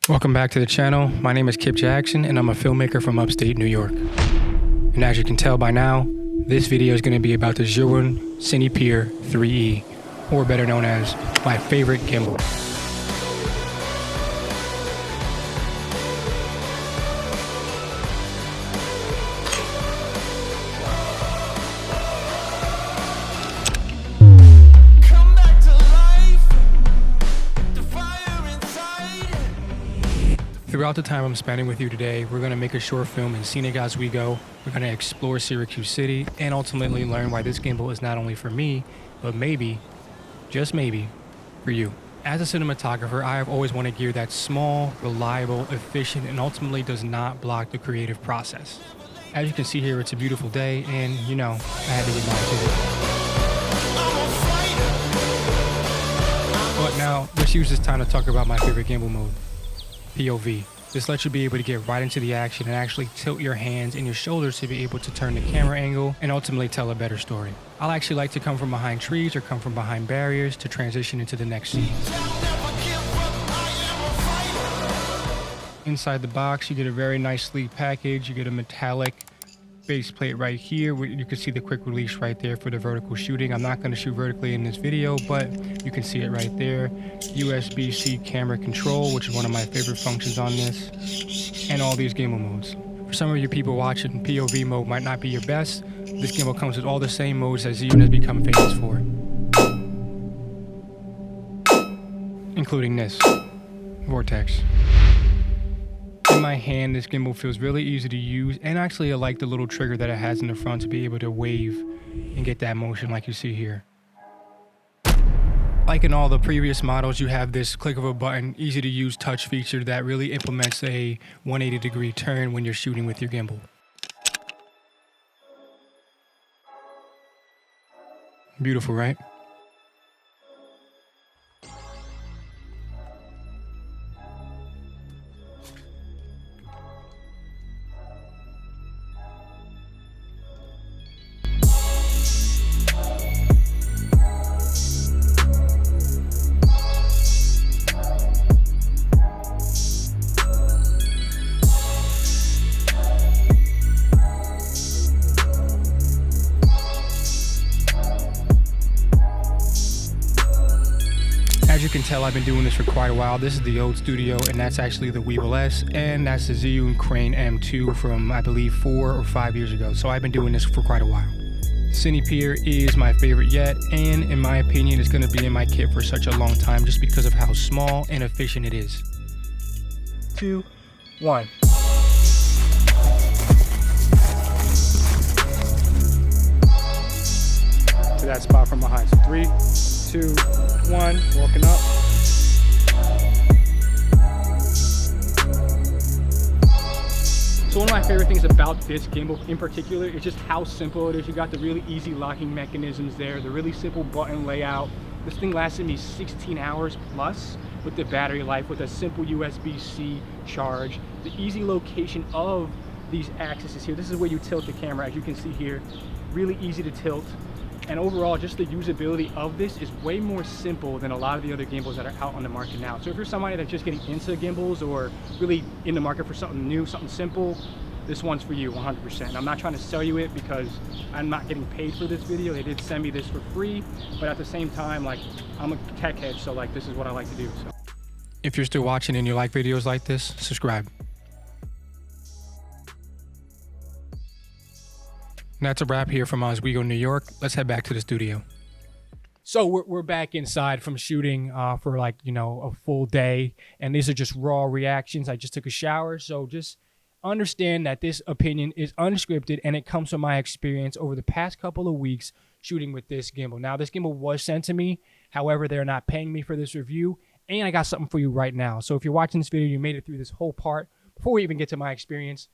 Welcome back to the channel. My name is Kip Jackson and I'm a filmmaker from upstate New York. And as you can tell by now, this video is going to be about the Zhiyun Cinepeer 3E, or better known as my favorite gimbal. Throughout the time I'm spending with you today, we're going to make a short film in scenic as we go. We're going to explore Syracuse City and ultimately learn why this gimbal is not only for me, but maybe, just maybe, for you. As a cinematographer, I have always wanted gear that's small, reliable, efficient, and ultimately does not block the creative process. As you can see here, it's a beautiful day, and you know, I had to get mine too. But now, let's use this time to talk about my favorite gimbal mode. POV. This lets you be able to get right into the action and actually tilt your hands and your shoulders to be able to turn the camera angle and ultimately tell a better story. I actually like to come from behind trees or come from behind barriers to transition into the next scene. Inside the box, you get a very nice sleek package. You get a metallic base plate right here. You can see the quick release right there for the vertical shooting. I'm not going to shoot vertically in this video, but you can see it right there. USB-C camera control, which is one of my favorite functions on this, and all these gimbal modes. For some of you people watching, POV mode might not be your best. This gimbal comes with all the same modes that Zhiyun has become famous for, including this, Vortex. In my hand, this gimbal feels really easy to use, and actually I like the little trigger that it has in the front to be able to wave and get that motion like you see here. Like in all the previous models, you have this click of a button, easy to use touch feature that really implements a 180-degree turn when you're shooting with your gimbal. Beautiful, right? As you can tell, I've been doing this for quite a while. This is the old studio, and that's actually the Weebill S, and that's the Zhiyun Crane M2 from, I believe, 4 or 5 years ago. So I've been doing this for quite a while. Cinepeer is my favorite yet, and in my opinion, it's going to be in my kit for such a long time just because of how small and efficient it is. 2, 1. To that spot from behind. So 3, 2, 1, walking up. So one of my favorite things about this gimbal in particular is just how simple it is. You got the really easy locking mechanisms there, the really simple button layout. This thing lasted me 16 hours plus with the battery life, with a simple USB-C charge. The easy location of these axes here. This is where you tilt the camera, as you can see here. Really easy to tilt. And overall, just the usability of this is way more simple than a lot of the other gimbals that are out on the market now. So if you're somebody that's just getting into gimbals or really in the market for something new, something simple, this one's for you 100%. I'm not trying to sell you it because I'm not getting paid for this video. They did send me this for free, but at the same time, like, I'm a tech head, so like this is what I like to do. So if you're still watching and you like videos like this, subscribe. And that's a wrap here from Oswego, New York. Let's head back to the studio. So we're back inside from shooting for like, you know, a full day. And these are just raw reactions. I just took a shower. So just understand that this opinion is unscripted and it comes from my experience over the past couple of weeks shooting with this gimbal. Now, this gimbal was sent to me. However, they're not paying me for this review. And I got something for you right now. So if you're watching this video, you made it through this whole part. Before we even get to my experience,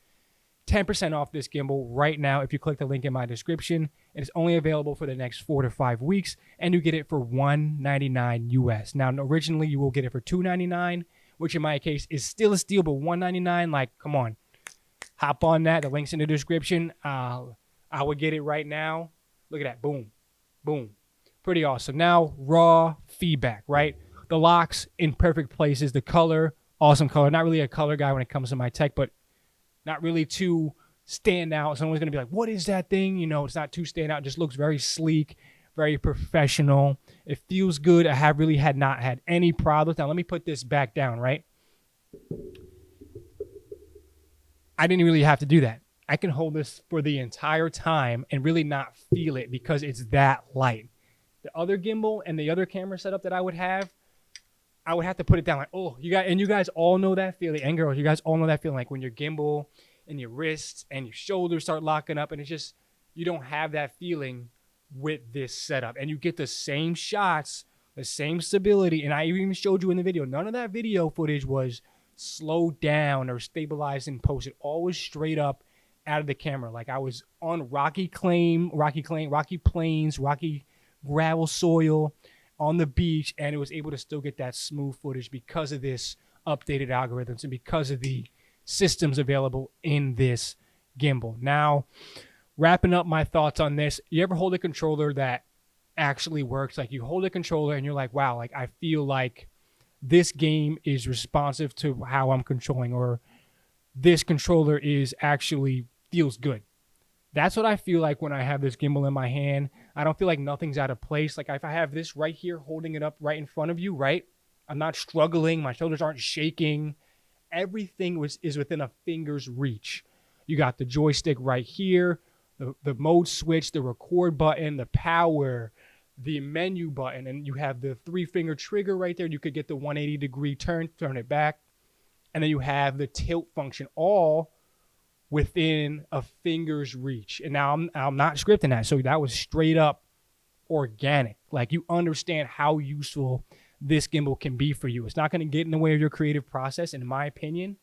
10% off this gimbal right now if you click the link in my description. It is only available for the next 4 to 5 weeks, and you get it for $199 US. Now, originally you will get it for $299, which in my case is still a steal, but $199, like, come on. Hop on that. The link's in the description. I would get it right now. Look at that. Boom. Boom. Pretty awesome. Now, raw feedback, right? The locks in perfect places, the color, awesome color. Not really a color guy when it comes to my tech, but not really too stand out. Someone's going to be like, what is that thing? You know, it's not too stand out. It just looks very sleek, very professional. It feels good. I have really not had any problems. Now, let me put this back down, right? I didn't really have to do that. I can hold this for the entire time and really not feel it because it's that light. The other gimbal and the other camera setup that I would have to put it down like, oh, you guys all know that feeling. And girls, you guys all know that feeling like when your gimbal and your wrists and your shoulders start locking up, and it's just, you don't have that feeling with this setup. And you get the same shots, the same stability. And I even showed you in the video, none of that video footage was slowed down or stabilized in post. It all was straight up out of the camera. Like I was on rocky plains, rocky gravel soil on the beach, and it was able to still get that smooth footage because of this updated algorithms and because of the systems available in this gimbal. Now, wrapping up my thoughts on this, you ever hold a controller that actually works? Like you hold a controller and you're like, wow, like I feel like this game is responsive to how I'm controlling, or this controller is actually feels good. That's what I feel like when I have this gimbal in my hand. I don't feel like nothing's out of place. Like if I have this right here, holding it up right in front of you, right? I'm not struggling. My shoulders aren't shaking. Everything is within a finger's reach. You got the joystick right here, the mode switch, the record button, the power, the menu button, and you have the 3-finger trigger right there. You could get the 180-degree turn it back. And then you have the tilt function, all within a finger's reach. And now I'm not scripting that. So that was straight up organic. Like you understand how useful this gimbal can be for you. It's not going to get in the way of your creative process. And in my opinion,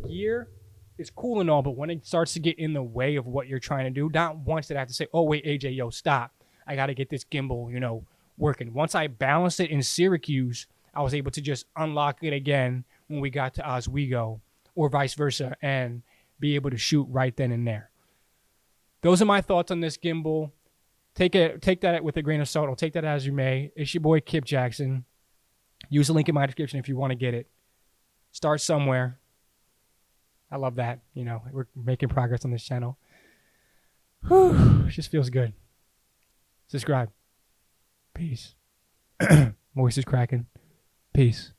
gear is cool and all, but when it starts to get in the way of what you're trying to do, not once did I have to say, oh wait, AJ, yo, stop. I got to get this gimbal, working. Once I balanced it in Syracuse, I was able to just unlock it again when we got to Oswego, or vice versa, and be able to shoot right then and there. Those are my thoughts on this gimbal. Take that with a grain of salt, or take that as you may. It's your boy Kip Jackson. Use the link in my description if you want to get it. Start somewhere. I love that. We're making progress on this channel. Whew, it just feels good. Subscribe. Peace. Voice is cracking. Peace.